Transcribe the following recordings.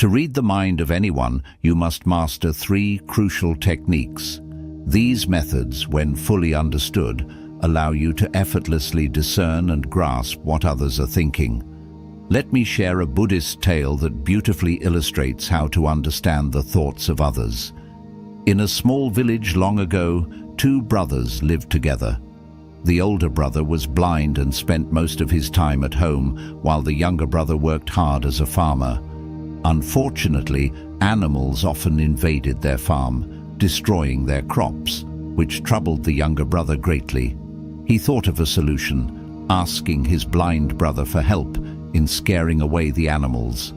To read the mind of anyone, you must master 3 crucial techniques. These methods, when fully understood, allow you to effortlessly discern and grasp what others are thinking. Let me share a Buddhist tale that beautifully illustrates how to understand the thoughts of others. In a small village long ago, 2 brothers lived together. The older brother was blind and spent most of his time at home, while the younger brother worked hard as a farmer. Unfortunately, animals often invaded their farm, destroying their crops, which troubled the younger brother greatly. He thought of a solution, asking his blind brother for help in scaring away the animals.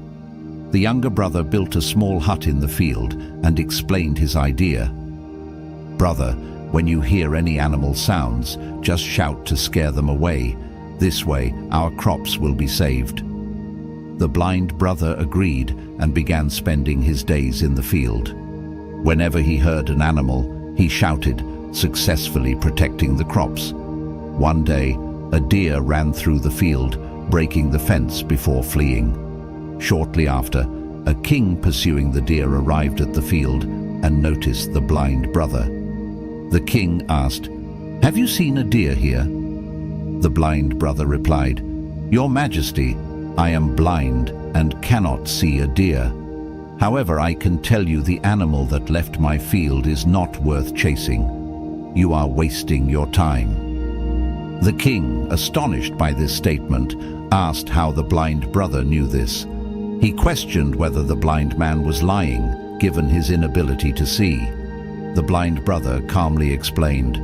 The younger brother built a small hut in the field and explained his idea. "Brother, when you hear any animal sounds, just shout to scare them away. This way, our crops will be saved." The blind brother agreed and began spending his days in the field. Whenever he heard an animal, he shouted, successfully protecting the crops. One day, a deer ran through the field, breaking the fence before fleeing. Shortly after, a king pursuing the deer arrived at the field and noticed the blind brother. The king asked, "Have you seen a deer here?" The blind brother replied, "Your Majesty, I am blind and cannot see a deer. However, I can tell you the animal that left my field is not worth chasing. You are wasting your time." The king, astonished by this statement, asked how the blind brother knew this. He questioned whether the blind man was lying, given his inability to see. The blind brother calmly explained,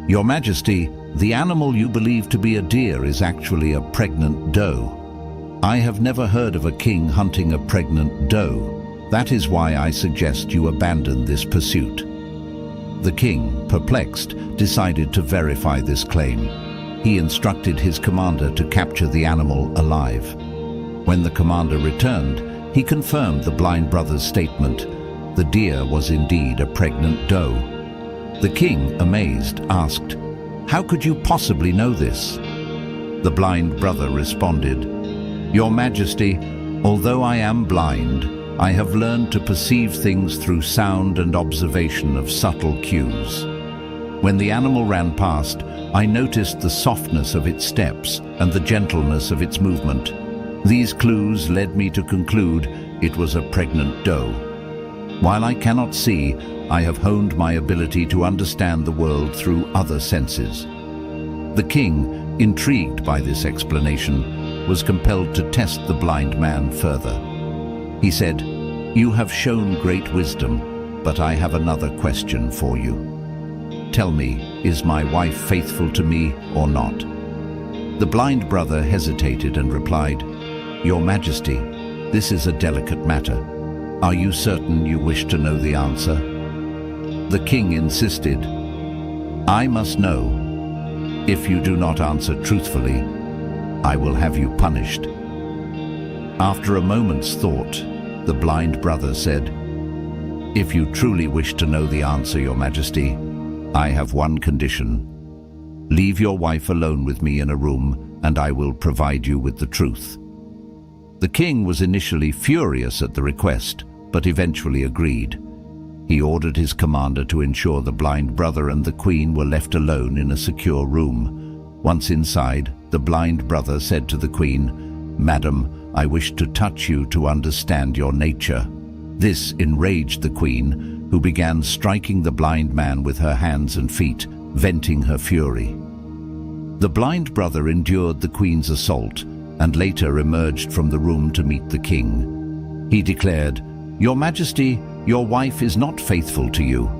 "Your Majesty, the animal you believe to be a deer is actually a pregnant doe. I have never heard of a king hunting a pregnant doe. That is why I suggest you abandon this pursuit." The king, perplexed, decided to verify this claim. He instructed his commander to capture the animal alive. When the commander returned, he confirmed the blind brother's statement. The deer was indeed a pregnant doe. The king, amazed, asked, "How could you possibly know this?" The blind brother responded, "Your Majesty, although I am blind, I have learned to perceive things through sound and observation of subtle cues. When the animal ran past, I noticed the softness of its steps and the gentleness of its movement. These clues led me to conclude it was a pregnant doe. While I cannot see, I have honed my ability to understand the world through other senses." The king, intrigued by this explanation, was compelled to test the blind man further. He said, "You have shown great wisdom, but I have another question for you. Tell me, is my wife faithful to me or not?" The blind brother hesitated and replied, "Your Majesty, this is a delicate matter. Are you certain you wish to know the answer?" The king insisted, "I must know. If you do not answer truthfully, I will have you punished." After a moment's thought, the blind brother said, "If you truly wish to know the answer, Your Majesty, I have one condition. Leave your wife alone with me in a room, and I will provide you with the truth." The king was initially furious at the request, but eventually agreed. He ordered his commander to ensure the blind brother and the queen were left alone in a secure room. Once inside, the blind brother said to the queen, "Madam, I wish to touch you to understand your nature." This enraged the queen, who began striking the blind man with her hands and feet, venting her fury. The blind brother endured the queen's assault and later emerged from the room to meet the king. He declared, "Your Majesty, your wife is not faithful to you."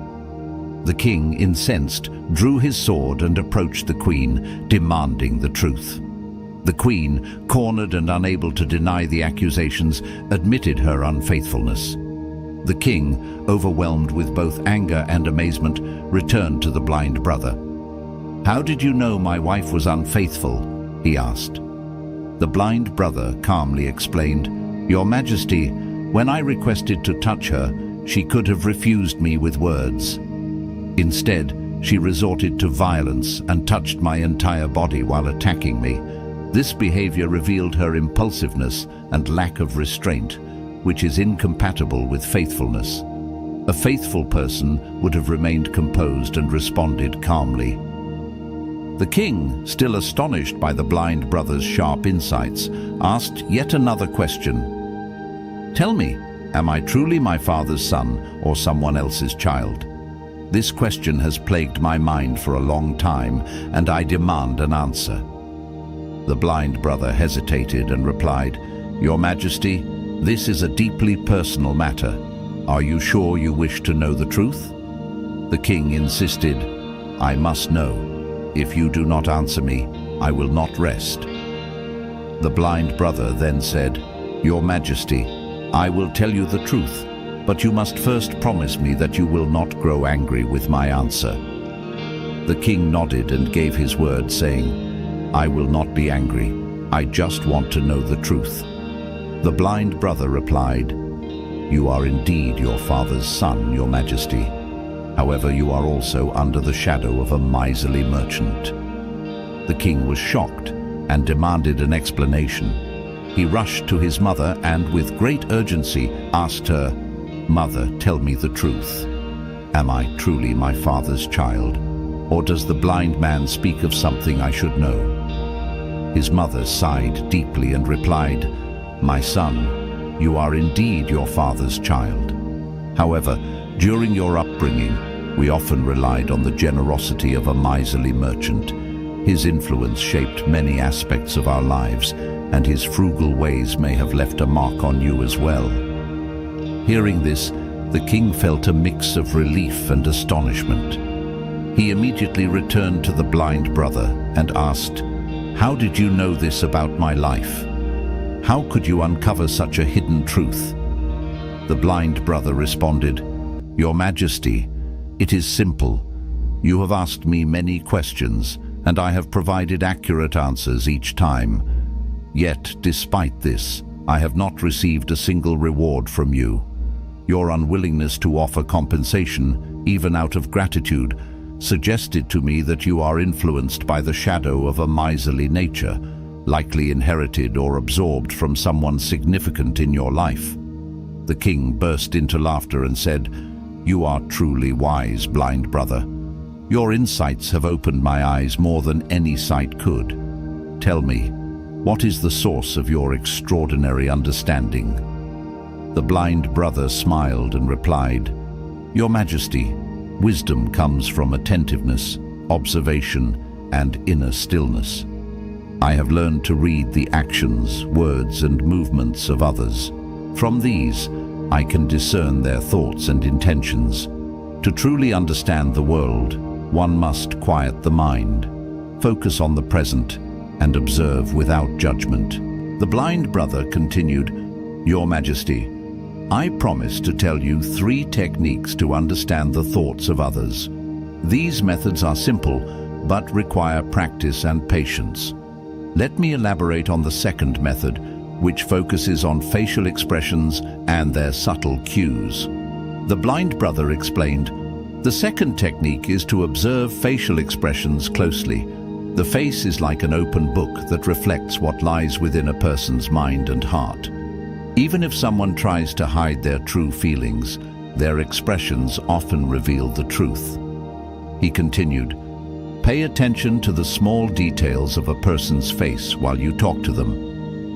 The king, incensed, drew his sword and approached the queen, demanding the truth. The queen, cornered and unable to deny the accusations, admitted her unfaithfulness. The king, overwhelmed with both anger and amazement, returned to the blind brother. "How did you know my wife was unfaithful?" he asked. The blind brother calmly explained, "Your Majesty, when I requested to touch her, she could have refused me with words. Instead, she resorted to violence and touched my entire body while attacking me. This behavior revealed her impulsiveness and lack of restraint, which is incompatible with faithfulness. A faithful person would have remained composed and responded calmly. The king, still astonished by the blind brother's sharp insights, asked yet another question. "Tell me, am I truly my father's son or someone else's child? This question has plagued my mind for a long time, and I demand an answer." The blind brother hesitated and replied, "Your Majesty, this is a deeply personal matter. Are you sure you wish to know the truth?" The king insisted, "I must know. If you do not answer me, I will not rest." The blind brother then said, "Your Majesty, I will tell you the truth, but you must first promise me that you will not grow angry with my answer." The king nodded and gave his word, saying, "I will not be angry. I just want to know the truth." The blind brother replied, "You are indeed your father's son, Your Majesty. However, you are also under the shadow of a miserly merchant." The king was shocked and demanded an explanation. He rushed to his mother and, with great urgency, asked her, "Mother, tell me the truth. Am I truly my father's child, or does the blind man speak of something I should know?" His mother sighed deeply and replied, "My son, you are indeed your father's child. However, during your upbringing, we often relied on the generosity of a miserly merchant. His influence shaped many aspects of our lives, and his frugal ways may have left a mark on you as well." Hearing this, the king felt a mix of relief and astonishment. He immediately returned to the blind brother and asked, "How did you know this about my life? How could you uncover such a hidden truth?" The blind brother responded, "Your Majesty, it is simple. You have asked me many questions, and I have provided accurate answers each time. Yet, despite this, I have not received a single reward from you. Your unwillingness to offer compensation, even out of gratitude, suggested to me that you are influenced by the shadow of a miserly nature, likely inherited or absorbed from someone significant in your life." The king burst into laughter and said, "You are truly wise, blind brother. Your insights have opened my eyes more than any sight could. Tell me, what is the source of your extraordinary understanding?" The blind brother smiled and replied, "Your Majesty, wisdom comes from attentiveness, observation, and inner stillness. I have learned to read the actions, words, and movements of others. From these, I can discern their thoughts and intentions. To truly understand the world, one must quiet the mind, focus on the present, and observe without judgment." The blind brother continued, "Your Majesty, I promise to tell you 3 techniques to understand the thoughts of others. These methods are simple, but require practice and patience. Let me elaborate on the second method, which focuses on facial expressions and their subtle cues." The blind brother explained, "The second technique is to observe facial expressions closely. The face is like an open book that reflects what lies within a person's mind and heart. Even if someone tries to hide their true feelings, their expressions often reveal the truth." He continued, "Pay attention to the small details of a person's face while you talk to them.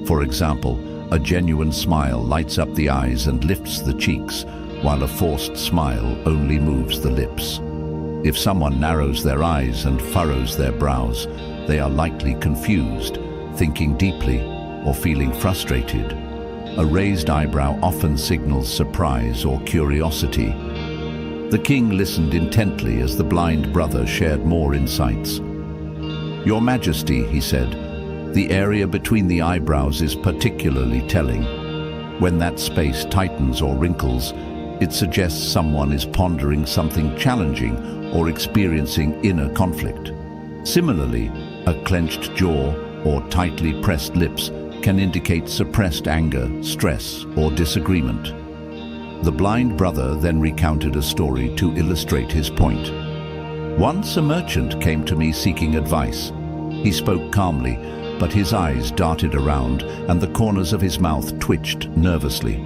For example, a genuine smile lights up the eyes and lifts the cheeks, while a forced smile only moves the lips. If someone narrows their eyes and furrows their brows, they are likely confused, thinking deeply, or feeling frustrated. A raised eyebrow often signals surprise or curiosity." The king listened intently as the blind brother shared more insights. "Your Majesty," he said, "the area between the eyebrows is particularly telling. When that space tightens or wrinkles, it suggests someone is pondering something challenging or experiencing inner conflict. Similarly, a clenched jaw or tightly pressed lips can indicate suppressed anger, stress, or disagreement." The blind brother then recounted a story to illustrate his point. "Once a merchant came to me seeking advice. He spoke calmly, but his eyes darted around and the corners of his mouth twitched nervously.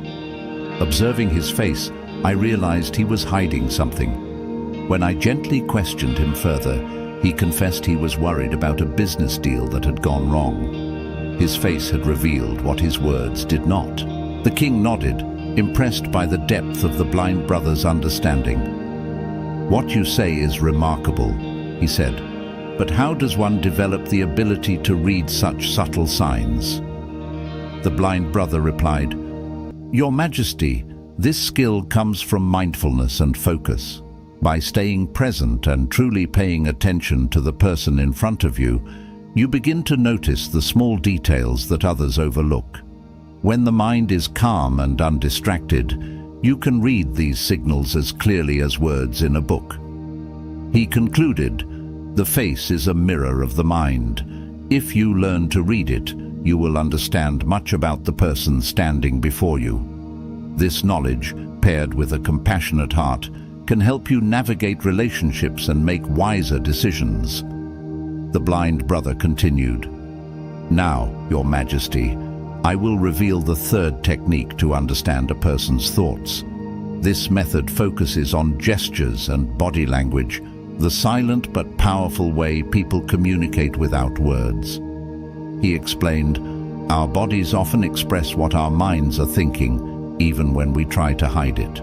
Observing his face, I realized he was hiding something. When I gently questioned him further, he confessed he was worried about a business deal that had gone wrong. His face had revealed what his words did not. The king nodded, impressed by the depth of the blind brother's understanding. "What you say is remarkable," he said, "but how does one develop the ability to read such subtle signs?" The blind brother replied, "Your Majesty, this skill comes from mindfulness and focus. By staying present and truly paying attention to the person in front of you, you begin to notice the small details that others overlook. When the mind is calm and undistracted, you can read these signals as clearly as words in a book." He concluded, "The face is a mirror of the mind. If you learn to read it, you will understand much about the person standing before you. This knowledge, paired with a compassionate heart, can help you navigate relationships and make wiser decisions." The blind brother continued, "Now, Your Majesty, I will reveal the third technique to understand a person's thoughts. This method focuses on gestures and body language, the silent but powerful way people communicate without words." He explained, "Our bodies often express what our minds are thinking, even when we try to hide it.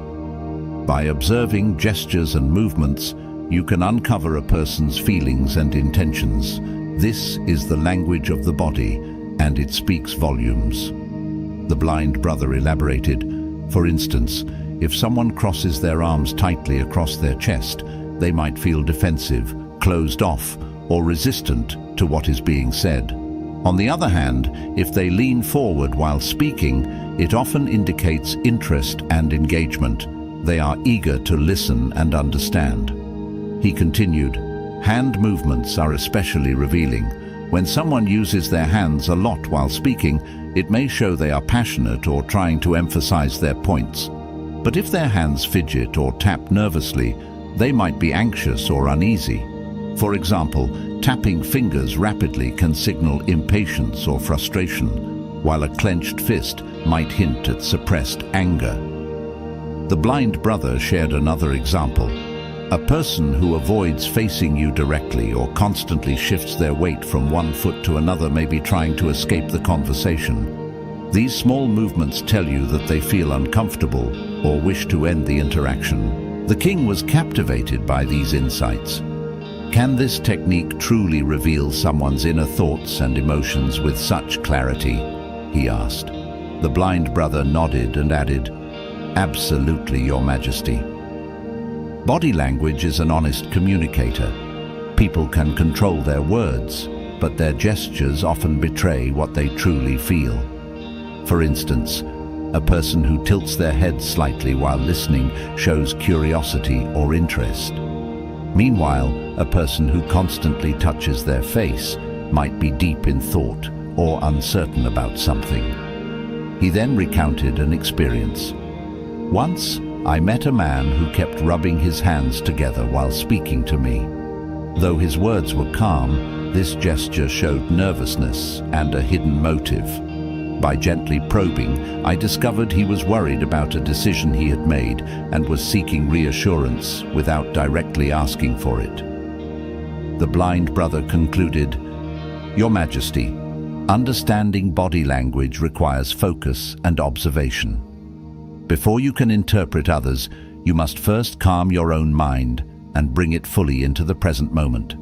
By observing gestures and movements, you can uncover a person's feelings and intentions. This is the language of the body, and it speaks volumes." The blind brother elaborated, "For instance, if someone crosses their arms tightly across their chest, they might feel defensive, closed off, or resistant to what is being said. On the other hand, if they lean forward while speaking, it often indicates interest and engagement. They are eager to listen and understand." He continued, "Hand movements are especially revealing. When someone uses their hands a lot while speaking, it may show they are passionate or trying to emphasize their points. But if their hands fidget or tap nervously, they might be anxious or uneasy. For example, tapping fingers rapidly can signal impatience or frustration, while a clenched fist might hint at suppressed anger." The blind brother shared another example. "A person who avoids facing you directly or constantly shifts their weight from one foot to another may be trying to escape the conversation. These small movements tell you that they feel uncomfortable or wish to end the interaction." The king was captivated by these insights. "Can this technique truly reveal someone's inner thoughts and emotions with such clarity?" he asked. The blind brother nodded and added, "Absolutely, Your Majesty. Body language is an honest communicator. People can control their words, but their gestures often betray what they truly feel. For instance, a person who tilts their head slightly while listening shows curiosity or interest. Meanwhile, a person who constantly touches their face might be deep in thought or uncertain about something." He then recounted an experience. "Once, I met a man who kept rubbing his hands together while speaking to me. Though his words were calm, this gesture showed nervousness and a hidden motive. By gently probing, I discovered he was worried about a decision he had made and was seeking reassurance without directly asking for it." The blind brother concluded, "Your Majesty, understanding body language requires focus and observation. Before you can interpret others, you must first calm your own mind and bring it fully into the present moment.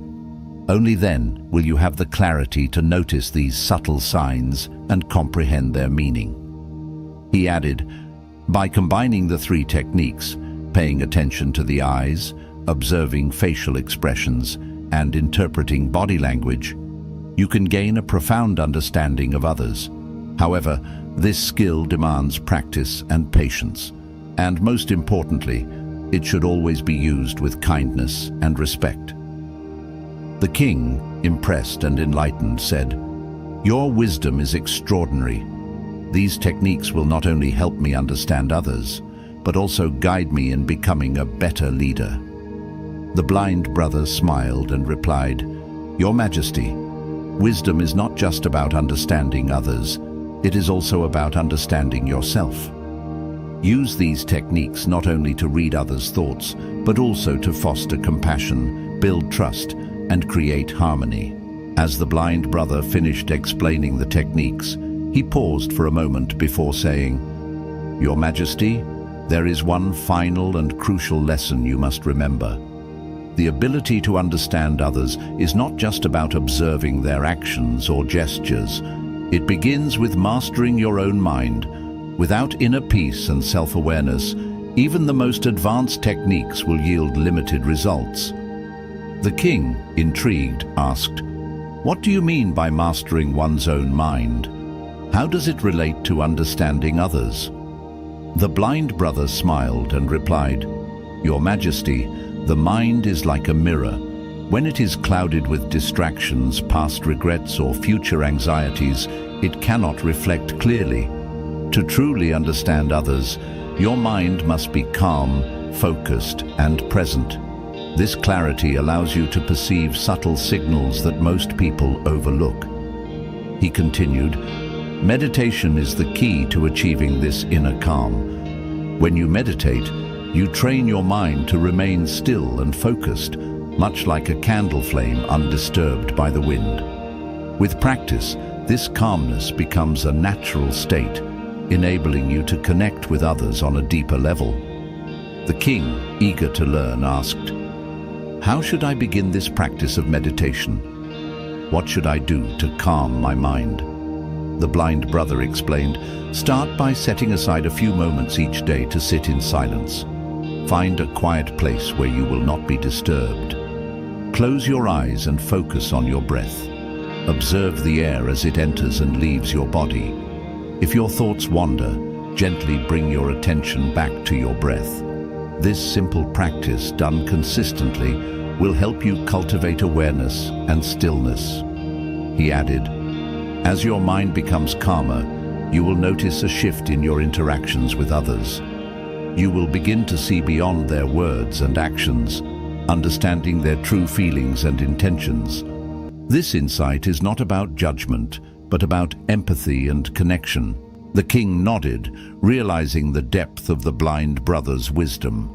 Only then will you have the clarity to notice these subtle signs and comprehend their meaning." He added, "By combining the three techniques, paying attention to the eyes, observing facial expressions, and interpreting body language, you can gain a profound understanding of others. However, this skill demands practice and patience, and most importantly, it should always be used with kindness and respect." The king, impressed and enlightened, said, "Your wisdom is extraordinary. These techniques will not only help me understand others, but also guide me in becoming a better leader." The blind brother smiled and replied, "Your Majesty, wisdom is not just about understanding others, it is also about understanding yourself. Use these techniques not only to read others' thoughts, but also to foster compassion, build trust, and create harmony. As the blind brother finished explaining the techniques, he paused for a moment before saying, "Your Majesty, there is one final and crucial lesson you must remember. The ability to understand others is not just about observing their actions or gestures. It begins with mastering your own mind. Without inner peace and self-awareness, even the most advanced techniques will yield limited results." The king, intrigued, asked, "What do you mean by mastering one's own mind? How does it relate to understanding others?" The blind brother smiled and replied, "Your Majesty, the mind is like a mirror. When it is clouded with distractions, past regrets, or future anxieties, it cannot reflect clearly. To truly understand others, your mind must be calm, focused, and present. This clarity allows you to perceive subtle signals that most people overlook." He continued, "Meditation is the key to achieving this inner calm. When you meditate, you train your mind to remain still and focused, much like a candle flame undisturbed by the wind. With practice, this calmness becomes a natural state, enabling you to connect with others on a deeper level." The king, eager to learn, asked, "How should I begin this practice of meditation? What should I do to calm my mind?" The blind brother explained, "Start by setting aside a few moments each day to sit in silence. Find a quiet place where you will not be disturbed. Close your eyes and focus on your breath. Observe the air as it enters and leaves your body. If your thoughts wander, gently bring your attention back to your breath. This simple practice, done consistently, will help you cultivate awareness and stillness." He added, "As your mind becomes calmer, you will notice a shift in your interactions with others. You will begin to see beyond their words and actions, understanding their true feelings and intentions. This insight is not about judgment, but about empathy and connection." The king nodded, realizing the depth of the blind brother's wisdom.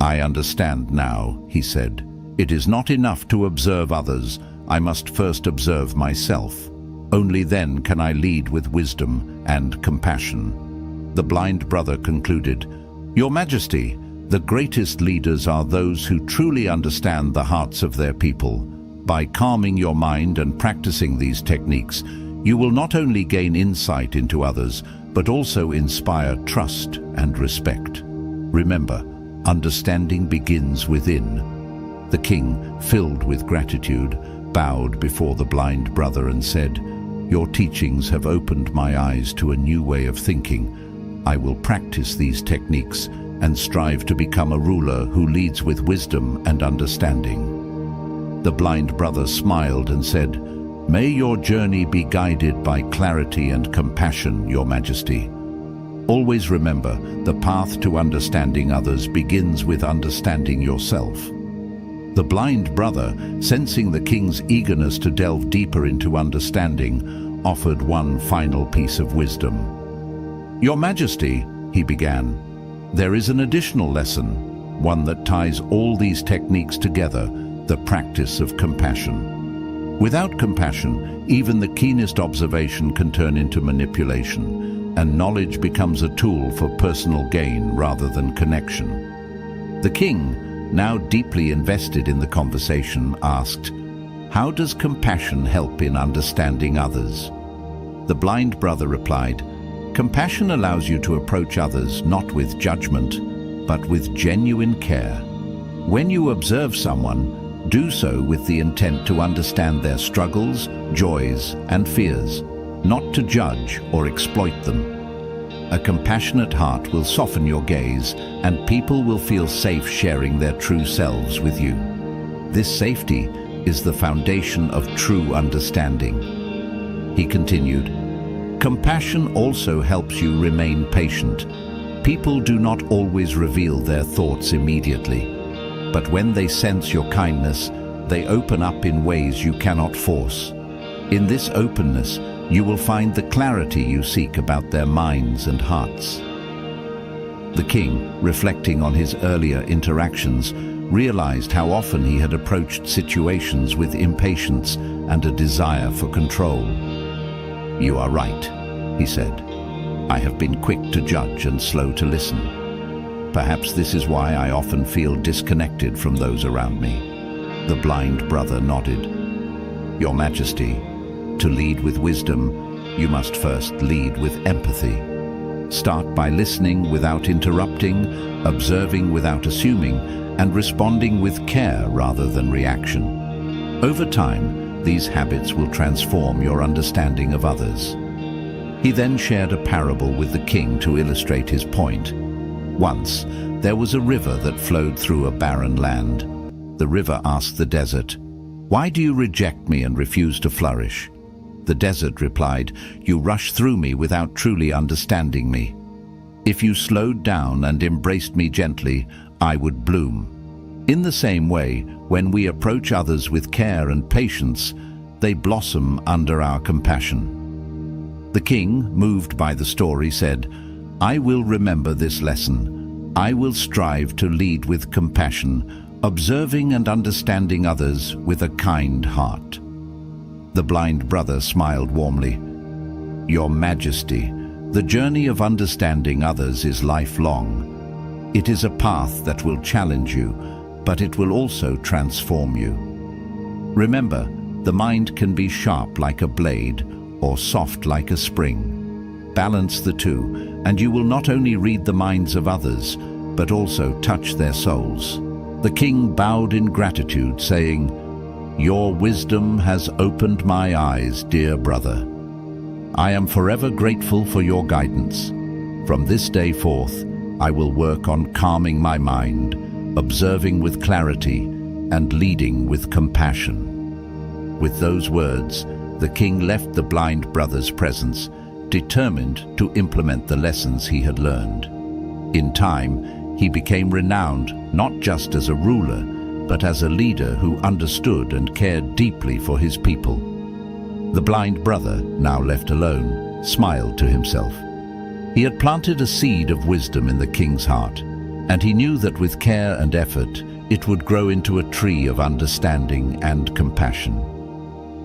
"I understand now," he said. "It is not enough to observe others. I must first observe myself. Only then can I lead with wisdom and compassion." The blind brother concluded, "Your Majesty, the greatest leaders are those who truly understand the hearts of their people. By calming your mind and practicing these techniques, you will not only gain insight into others, but also inspire trust and respect. Remember, understanding begins within." The king, filled with gratitude, bowed before the blind brother and said, "Your teachings have opened my eyes to a new way of thinking. I will practice these techniques and strive to become a ruler who leads with wisdom and understanding." The blind brother smiled and said, "May your journey be guided by clarity and compassion, Your Majesty. Always remember, the path to understanding others begins with understanding yourself." The blind brother, sensing the king's eagerness to delve deeper into understanding, offered one final piece of wisdom. "Your Majesty," he began, "there is an additional lesson, one that ties all these techniques together, the practice of compassion. Without compassion, even the keenest observation can turn into manipulation, and knowledge becomes a tool for personal gain rather than connection." The king, now deeply invested in the conversation, asked, "How does compassion help in understanding others?" The blind brother replied, "Compassion allows you to approach others not with judgment, but with genuine care. When you observe someone, do so with the intent to understand their struggles, joys, and fears, not to judge or exploit them. A compassionate heart will soften your gaze, and people will feel safe sharing their true selves with you. This safety is the foundation of true understanding." He continued, "Compassion also helps you remain patient. People do not always reveal their thoughts immediately, but when they sense your kindness, they open up in ways you cannot force. In this openness, you will find the clarity you seek about their minds and hearts." The king, reflecting on his earlier interactions, realized how often he had approached situations with impatience and a desire for control. "You are right," he said. "I have been quick to judge and slow to listen. Perhaps this is why I often feel disconnected from those around me." The blind brother nodded. "Your Majesty, to lead with wisdom, you must first lead with empathy. Start by listening without interrupting, observing without assuming, and responding with care rather than reaction. Over time, these habits will transform your understanding of others." He then shared a parable with the king to illustrate his point. Once, there was a river that flowed through a barren land. The river asked the desert, "Why do you reject me and refuse to flourish?" The desert replied, "You rush through me without truly understanding me. If you slowed down and embraced me gently, I would bloom." In the same way, when we approach others with care and patience, they blossom under our compassion. The king, moved by the story, said, "I will remember this lesson. I will strive to lead with compassion, observing and understanding others with a kind heart." The blind brother smiled warmly. "Your Majesty, the journey of understanding others is lifelong. It is a path that will challenge you, but it will also transform you. Remember, the mind can be sharp like a blade or soft like a spring. Balance the two, and you will not only read the minds of others, but also touch their souls." The king bowed in gratitude, saying, "Your wisdom has opened my eyes, dear brother. I am forever grateful for your guidance. From this day forth, I will work on calming my mind, observing with clarity, and leading with compassion." With those words, the king left the blind brother's presence, determined to implement the lessons he had learned. In time, he became renowned not just as a ruler, but as a leader who understood and cared deeply for his people. The blind brother, now left alone, smiled to himself. He had planted a seed of wisdom in the king's heart, and he knew that with care and effort, it would grow into a tree of understanding and compassion.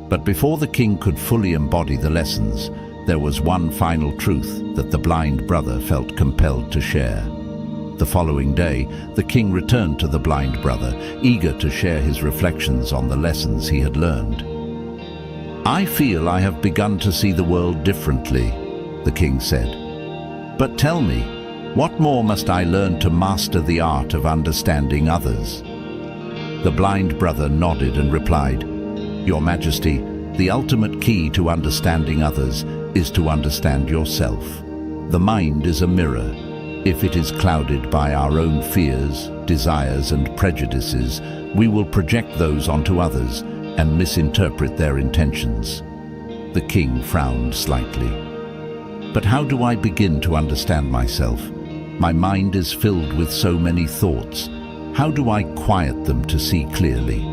But before the king could fully embody the lessons, there was one final truth that the blind brother felt compelled to share. The following day, the king returned to the blind brother, eager to share his reflections on the lessons he had learned. "I feel I have begun to see the world differently," the king said. "But tell me, what more must I learn to master the art of understanding others?" The blind brother nodded and replied, "Your Majesty, the ultimate key to understanding others is to understand yourself. The mind is a mirror. If it is clouded by our own fears, desires, and prejudices, we will project those onto others and misinterpret their intentions." The king frowned slightly. "But how do I begin to understand myself? My mind is filled with so many thoughts. How do I quiet them to see clearly?"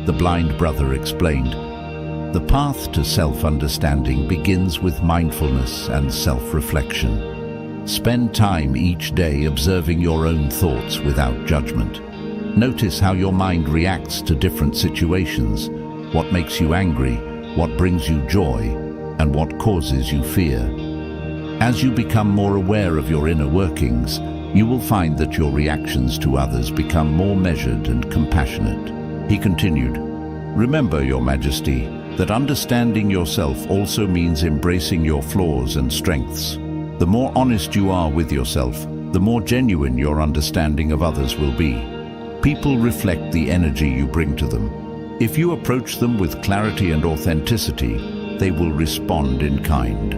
The blind brother explained, "The path to self-understanding begins with mindfulness and self-reflection. Spend time each day observing your own thoughts without judgment. Notice how your mind reacts to different situations, what makes you angry, what brings you joy, and what causes you fear. As you become more aware of your inner workings, you will find that your reactions to others become more measured and compassionate." He continued, "Remember, Your Majesty, that understanding yourself also means embracing your flaws and strengths. The more honest you are with yourself, the more genuine your understanding of others will be. People reflect the energy you bring to them. If you approach them with clarity and authenticity, they will respond in kind."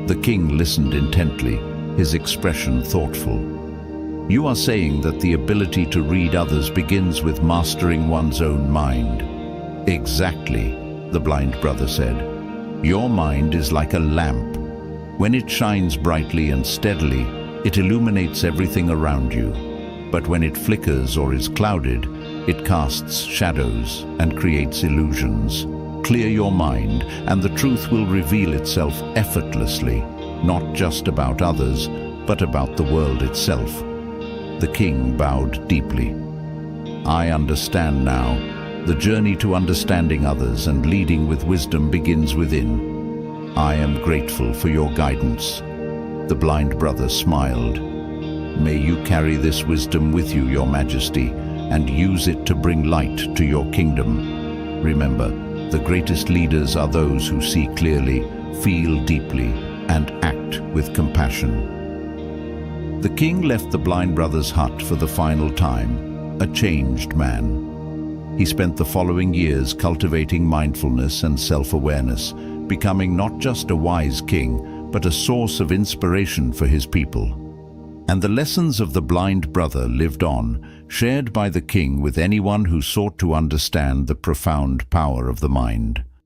The king listened intently, his expression thoughtful. "You are saying that the ability to read others begins with mastering one's own mind." "Exactly," the blind brother said. "Your mind is like a lamp. When it shines brightly and steadily, it illuminates everything around you. But when it flickers or is clouded, it casts shadows and creates illusions. Clear your mind, and the truth will reveal itself effortlessly, not just about others, but about the world itself. The king bowed deeply. I understand now. The journey to understanding others and leading with wisdom begins within. I am grateful for your guidance. The blind brother smiled. May you carry this wisdom with you, Your Majesty, and use it to bring light to your kingdom. Remember, the greatest leaders are those who see clearly, feel deeply, and act with compassion. The king left the blind brother's hut for the final time, a changed man. He spent the following years cultivating mindfulness and self-awareness, becoming not just a wise king, but a source of inspiration for his people. And the lessons of the blind brother lived on, shared by the king with anyone who sought to understand the profound power of the mind.